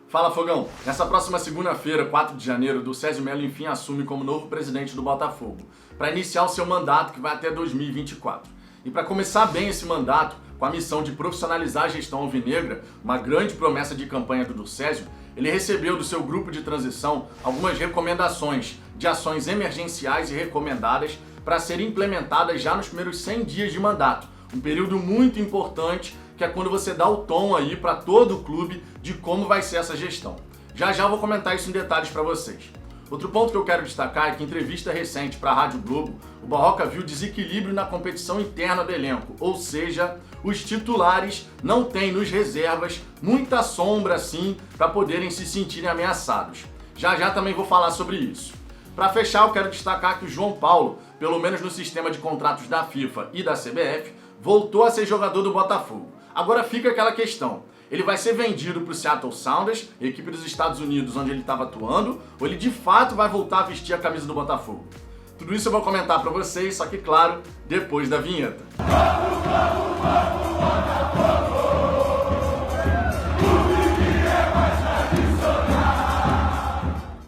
Fala, Fogão! Nessa próxima segunda-feira, 4 de janeiro, Ducésio Melo enfim assume como novo presidente do Botafogo, para iniciar o seu mandato que vai até 2024. E para começar bem esse mandato, com a missão de profissionalizar a gestão alvinegra, uma grande promessa de campanha do Ducésio, ele recebeu do seu grupo de transição algumas recomendações de ações emergenciais e recomendadas para serem implementadas já nos primeiros 100 dias de mandato, um período muito importante que é quando você dá o tom aí para todo o clube de como vai ser essa gestão. Já já vou comentar isso em detalhes para vocês. Outro ponto que eu quero destacar é que em entrevista recente para a Rádio Globo, o Barroca viu desequilíbrio na competição interna do elenco, ou seja, os titulares não têm nos reservas muita sombra assim para poderem se sentirem ameaçados. Já já também vou falar sobre isso. Para fechar, eu quero destacar que o João Paulo, pelo menos no sistema de contratos da FIFA e da CBF, voltou a ser jogador do Botafogo. Agora fica aquela questão, ele vai ser vendido para o Seattle Sounders, equipe dos Estados Unidos onde ele estava atuando, ou ele de fato vai voltar a vestir a camisa do Botafogo? Tudo isso eu vou comentar para vocês, só que claro, depois da vinheta.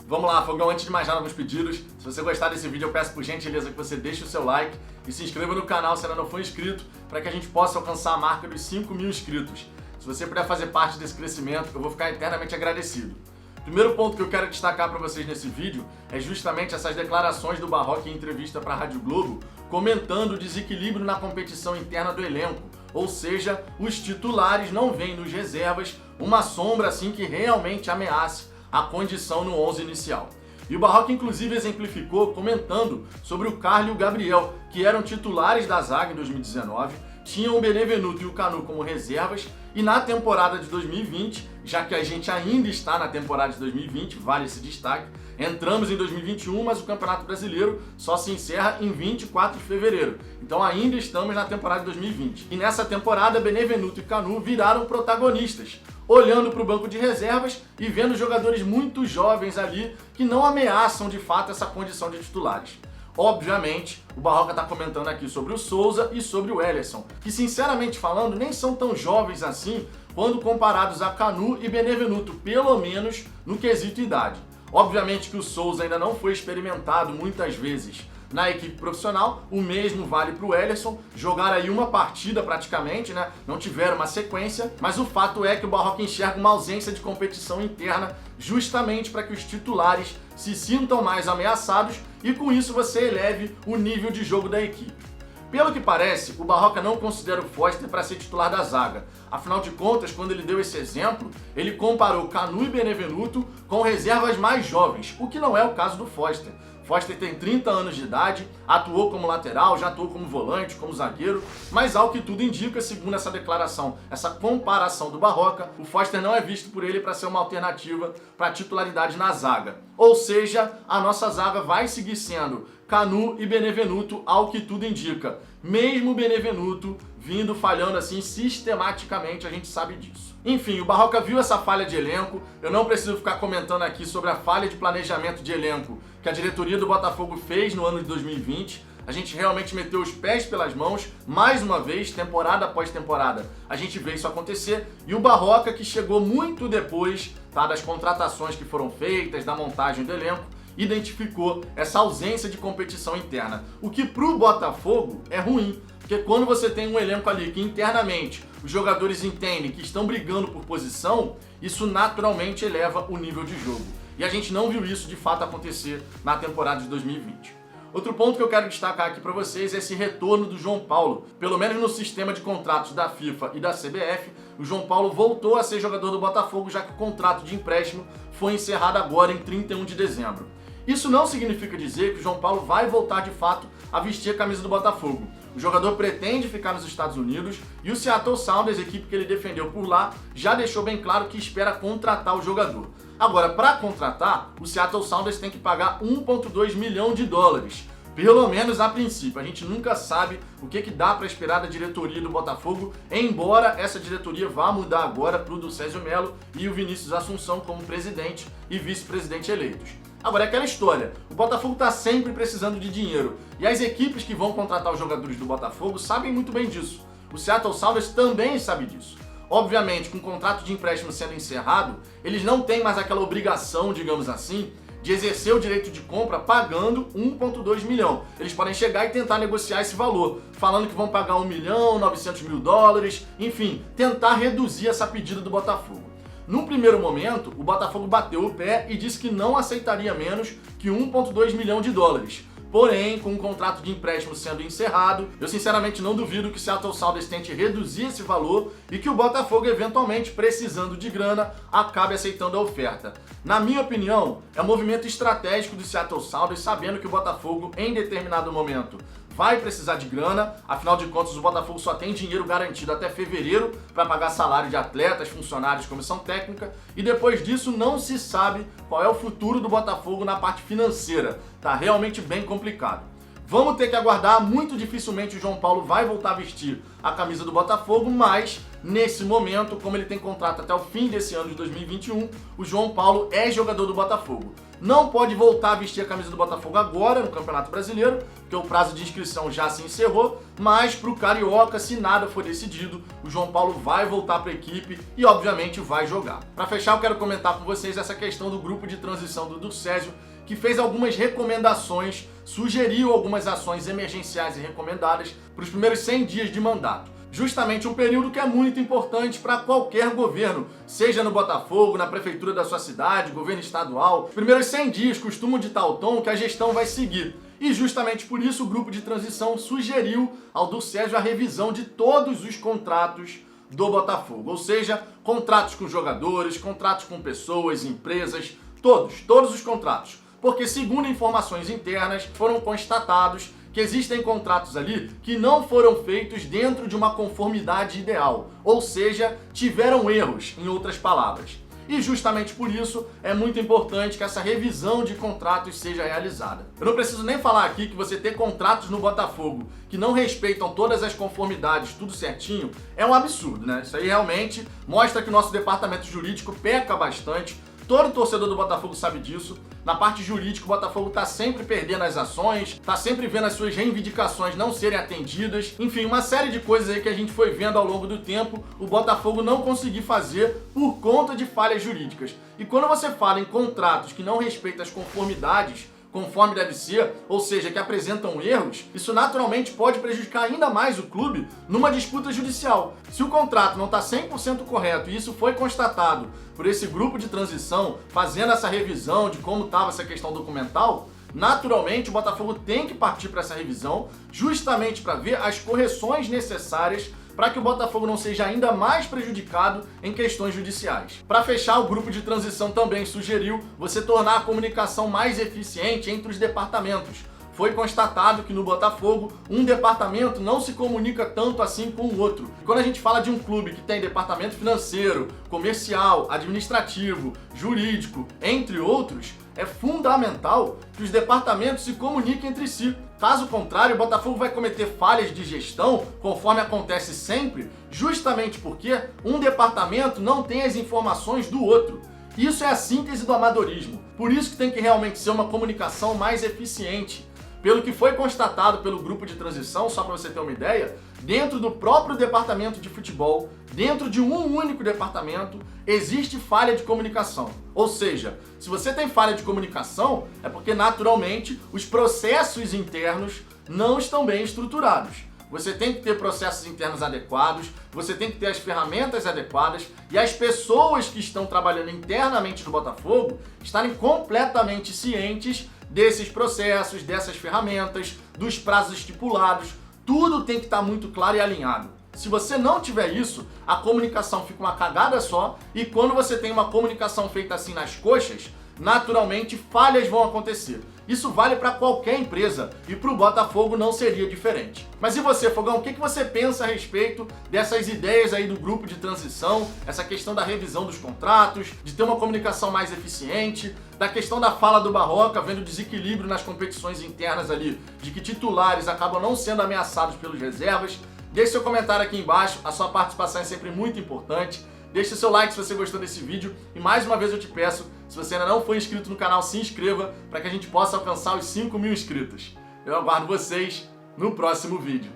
Vamos lá, Fogão, antes de mais nada, alguns pedidos. Se você gostar desse vídeo, eu peço por gentileza que você deixe o seu like e se inscreva no canal se ainda não for inscrito, para que a gente possa alcançar a marca dos 5.000 inscritos. Se você puder fazer parte desse crescimento, eu vou ficar eternamente agradecido. O primeiro ponto que eu quero destacar para vocês nesse vídeo é justamente essas declarações do Barroca em entrevista para a Rádio Globo, comentando o desequilíbrio na competição interna do elenco, ou seja, os titulares não veem nos reservas uma sombra assim que realmente ameace a condição no 11 inicial. E o Barroca inclusive exemplificou comentando sobre o Carlos e o Gabriel, que eram titulares da zaga em 2019, tinham o Benevenuto e o Canu como reservas, e na temporada de 2020, já que a gente ainda está na temporada de 2020, vale esse destaque, entramos em 2021, mas o Campeonato Brasileiro só se encerra em 24 de fevereiro. Então ainda estamos na temporada de 2020. E nessa temporada, Benevenuto e Canu viraram protagonistas, olhando para o banco de reservas e vendo jogadores muito jovens ali que não ameaçam de fato essa condição de titulares. Obviamente, o Barroca está comentando aqui sobre o Souza e sobre o Ellerson, que sinceramente falando nem são tão jovens assim quando comparados a Canu e Benevenuto, pelo menos no quesito idade. Obviamente que o Souza ainda não foi experimentado muitas vezes na equipe profissional, o mesmo vale para o Ellerson, jogaram aí uma partida praticamente, né? Não tiveram uma sequência, mas o fato é que o Barroca enxerga uma ausência de competição interna justamente para que os titulares se sintam mais ameaçados e com isso você eleve o nível de jogo da equipe. Pelo que parece, o Barroca não considera o Foster para ser titular da zaga. Afinal de contas, quando ele deu esse exemplo, ele comparou Canu e Benevenuto com reservas mais jovens, o que não é o caso do Foster. Foster tem 30 anos de idade, atuou como lateral, já atuou como volante, como zagueiro, mas ao que tudo indica, segundo essa declaração, essa comparação do Barroca, o Foster não é visto por ele para ser uma alternativa para titularidade na zaga. Ou seja, a nossa zaga vai seguir sendo Canu e Benevenuto, ao que tudo indica. Mesmo o Benevenuto vindo falhando assim sistematicamente, a gente sabe disso. Enfim, o Barroca viu essa falha de elenco, eu não preciso ficar comentando aqui sobre a falha de planejamento de elenco que a diretoria do Botafogo fez no ano de 2020. A gente realmente meteu os pés pelas mãos, mais uma vez, temporada após temporada. A gente vê isso acontecer e o Barroca, que chegou muito depois, tá, das contratações que foram feitas, da montagem do elenco, identificou essa ausência de competição interna, o que pro Botafogo é ruim, porque quando você tem um elenco ali que internamente os jogadores entendem que estão brigando por posição, isso naturalmente eleva o nível de jogo. E a gente não viu isso de fato acontecer na temporada de 2020. Outro ponto que eu quero destacar aqui para vocês é esse retorno do João Paulo. Pelo menos no sistema de contratos da FIFA e da CBF, o João Paulo voltou a ser jogador do Botafogo, já que o contrato de empréstimo foi encerrado agora em 31 de dezembro. Isso não significa dizer que o João Paulo vai voltar de fato a vestir a camisa do Botafogo. O jogador pretende ficar nos Estados Unidos e o Seattle Sounders, equipe que ele defendeu por lá, já deixou bem claro que espera contratar o jogador. Agora, para contratar, o Seattle Sounders tem que pagar 1,2 milhão de dólares. Pelo menos a princípio. A gente nunca sabe o que dá para esperar da diretoria do Botafogo, embora essa diretoria vá mudar agora para o Ducésio Melo e o Vinícius Assunção como presidente e vice-presidente eleitos. Agora é aquela história, o Botafogo está sempre precisando de dinheiro e as equipes que vão contratar os jogadores do Botafogo sabem muito bem disso. O Seattle Sounders também sabe disso. Obviamente, com o contrato de empréstimo sendo encerrado, eles não têm mais aquela obrigação, digamos assim, de exercer o direito de compra pagando 1,2 milhão. Eles podem chegar e tentar negociar esse valor, falando que vão pagar 1.900.000 dólares, enfim, tentar reduzir essa pedida do Botafogo. Num primeiro momento, o Botafogo bateu o pé e disse que não aceitaria menos que 1,2 milhão de dólares. Porém, com o contrato de empréstimo sendo encerrado, eu sinceramente não duvido que o Seattle Sounders tente reduzir esse valor e que o Botafogo, eventualmente, precisando de grana, acabe aceitando a oferta. Na minha opinião, é um movimento estratégico do Seattle Sounders, sabendo que o Botafogo, em determinado momento, vai precisar de grana, afinal de contas o Botafogo só tem dinheiro garantido até fevereiro para pagar salário de atletas, funcionários, comissão técnica, e depois disso não se sabe qual é o futuro do Botafogo na parte financeira. Tá realmente bem complicado. Vamos ter que aguardar, muito dificilmente o João Paulo vai voltar a vestir a camisa do Botafogo, mas nesse momento, como ele tem contrato até o fim desse ano de 2021, o João Paulo é jogador do Botafogo. Não pode voltar a vestir a camisa do Botafogo agora no Campeonato Brasileiro, porque o prazo de inscrição já se encerrou, mas para o Carioca, se nada for decidido, o João Paulo vai voltar para a equipe e obviamente vai jogar. Para fechar, eu quero comentar com vocês essa questão do grupo de transição do Dursésio, que fez algumas recomendações, sugeriu algumas ações emergenciais e recomendadas para os primeiros 100 dias de mandato. Justamente um período que é muito importante para qualquer governo, seja no Botafogo, na prefeitura da sua cidade, governo estadual. Os primeiros 100 dias costumam ditar o tom que a gestão vai seguir. E justamente por isso o grupo de transição sugeriu ao Dursésio a revisão de todos os contratos do Botafogo. Ou seja, contratos com jogadores, contratos com pessoas, empresas, todos os contratos. Porque, segundo informações internas, foram constatados que existem contratos ali que não foram feitos dentro de uma conformidade ideal, ou seja, tiveram erros, em outras palavras. E justamente por isso é muito importante que essa revisão de contratos seja realizada. Eu não preciso nem falar aqui que você ter contratos no Botafogo que não respeitam todas as conformidades, tudo certinho, é um absurdo, né? Isso aí realmente mostra que o nosso departamento jurídico peca bastante. Todo torcedor do Botafogo sabe disso. Na parte jurídica, o Botafogo está sempre perdendo as ações, está sempre vendo as suas reivindicações não serem atendidas. Enfim, uma série de coisas aí que a gente foi vendo ao longo do tempo, o Botafogo não conseguiu fazer por conta de falhas jurídicas. E quando você fala em contratos que não respeitam as conformidades, conforme deve ser, ou seja, que apresentam erros, isso naturalmente pode prejudicar ainda mais o clube numa disputa judicial. Se o contrato não está 100% correto e isso foi constatado por esse grupo de transição, fazendo essa revisão de como estava essa questão documental, naturalmente o Botafogo tem que partir para essa revisão justamente para ver as correções necessárias para que o Botafogo não seja ainda mais prejudicado em questões judiciais. Para fechar, o grupo de transição também sugeriu você tornar a comunicação mais eficiente entre os departamentos. Foi constatado que no Botafogo, um departamento não se comunica tanto assim com o outro. E quando a gente fala de um clube que tem departamento financeiro, comercial, administrativo, jurídico, entre outros, é fundamental que os departamentos se comuniquem entre si. Caso contrário, o Botafogo vai cometer falhas de gestão, conforme acontece sempre, justamente porque um departamento não tem as informações do outro. Isso é a síntese do amadorismo. Por isso que tem que realmente ser uma comunicação mais eficiente. Pelo que foi constatado pelo grupo de transição, só para você ter uma ideia, dentro do próprio departamento de futebol, dentro de um único departamento, existe falha de comunicação. Ou seja, se você tem falha de comunicação, é porque naturalmente os processos internos não estão bem estruturados. Você tem que ter processos internos adequados, você tem que ter as ferramentas adequadas e as pessoas que estão trabalhando internamente no Botafogo estarem completamente cientes desses processos, dessas ferramentas, dos prazos estipulados. Tudo tem que estar muito claro e alinhado. Se você não tiver isso, a comunicação fica uma cagada só e quando você tem uma comunicação feita assim nas coxas, naturalmente falhas vão acontecer. Isso vale para qualquer empresa e para o Botafogo não seria diferente. Mas e você, Fogão, o que você pensa a respeito dessas ideias aí do grupo de transição, essa questão da revisão dos contratos, de ter uma comunicação mais eficiente, da questão da fala do Barroca, vendo desequilíbrio nas competições internas ali, de que titulares acabam não sendo ameaçados pelos reservas? Deixe seu comentário aqui embaixo, a sua participação é sempre muito importante. Deixe seu like se você gostou desse vídeo e mais uma vez eu te peço, se você ainda não foi inscrito no canal, se inscreva para que a gente possa alcançar os 5.000 inscritos. Eu aguardo vocês no próximo vídeo.